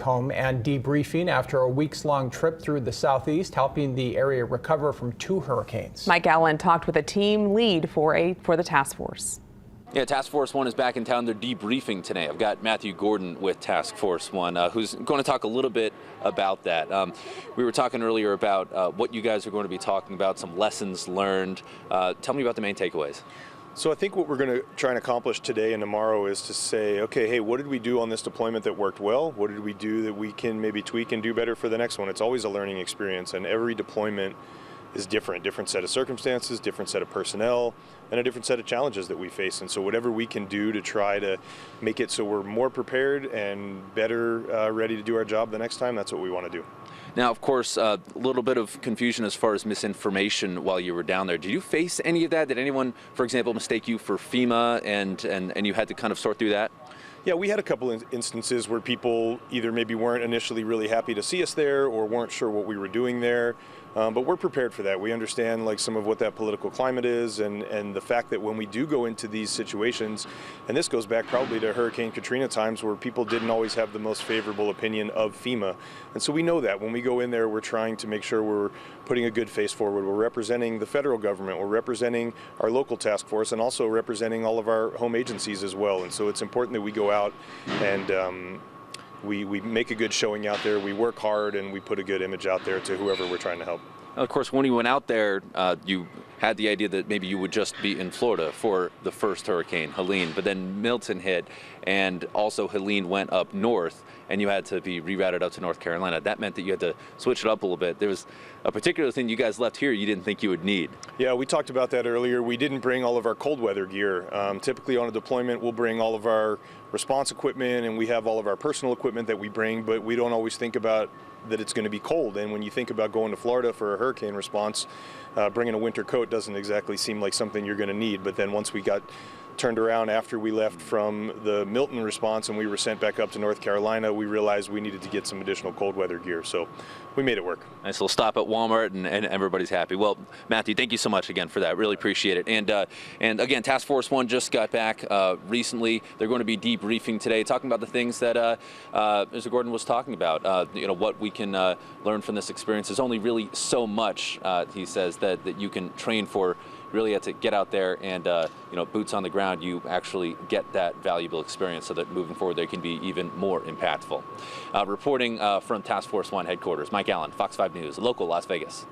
Home and debriefing after a weeks-long trip through the southeast, helping the area recover from 2 hurricanes. Mike Allen talked with a team lead for the task force. Yeah, Task Force 1 is back in town. They're debriefing today. I've got Matthew Gordon with Task Force 1, who's going to talk a little bit about that. We were talking earlier about what you guys are going to be talking about, some lessons learned. Tell me about the main takeaways. So I think what we're going to try and accomplish today and tomorrow is to say, okay, hey, what did we do on this deployment that worked well? What did we do that we can maybe tweak and do better for the next one? It's always a learning experience, and every deployment is different set of circumstances, different set of personnel, and a different set of challenges that we face. And so whatever we can do to try to make it so we're more prepared and better ready to do our job the next time, that's what we want to do. Now, of course, a little bit of confusion as far as misinformation while you were down there. Did you face any of that? Did anyone, for example, mistake you for FEMA and you had to kind of sort through that? Yeah, we had a couple instances where people either maybe weren't initially really happy to see us there or weren't sure what we were doing there. But we're prepared for that. We understand like some of what that political climate is and the fact that when we do go into these situations, and this goes back probably to Hurricane Katrina times where people didn't always have the most favorable opinion of FEMA. And so we know that when we go in there, we're trying to make sure we're putting a good face forward. We're representing the federal government, we're representing our local task force, and also representing all of our home agencies as well. And so it's important that we go out and we make a good showing out there, we work hard, and we put a good image out there to whoever we're trying to help. Of course, when you went out there, you had the idea that maybe you would just be in Florida for the first hurricane, Helene, but then Milton hit, and also Helene went up north, and you had to be rerouted up to North Carolina. That meant that you had to switch it up a little bit. There was a particular thing you guys left here you didn't think you would need. Yeah, we talked about that earlier. We didn't bring all of our cold weather gear. Typically on a deployment, we'll bring all of our response equipment, and we have all of our personal equipment that we bring, but we don't always think about that it's going to be cold. And when you think about going to Florida for a hurricane response, bringing a winter coat doesn't exactly seem like something you're going to need. But then once we got turned around after we left from the Milton response and we were sent back up to North Carolina, we realized we needed to get some additional cold weather gear. So we made it work. Nice little stop at Walmart and everybody's happy. Well, Matthew, thank you so much again for that. Really appreciate it. And again, Task Force 1 just got back recently. They're going to be debriefing today, talking about the things that Mr. Gordon was talking about. You know, what we can learn from this experience. There's only really so much, he says, that you can train for. Really have to get out there and, you know, boots on the ground, you actually get that valuable experience so that moving forward they can be even more impactful. Reporting from Task Force 1 headquarters, Mike Allen, Fox 5 News, local Las Vegas.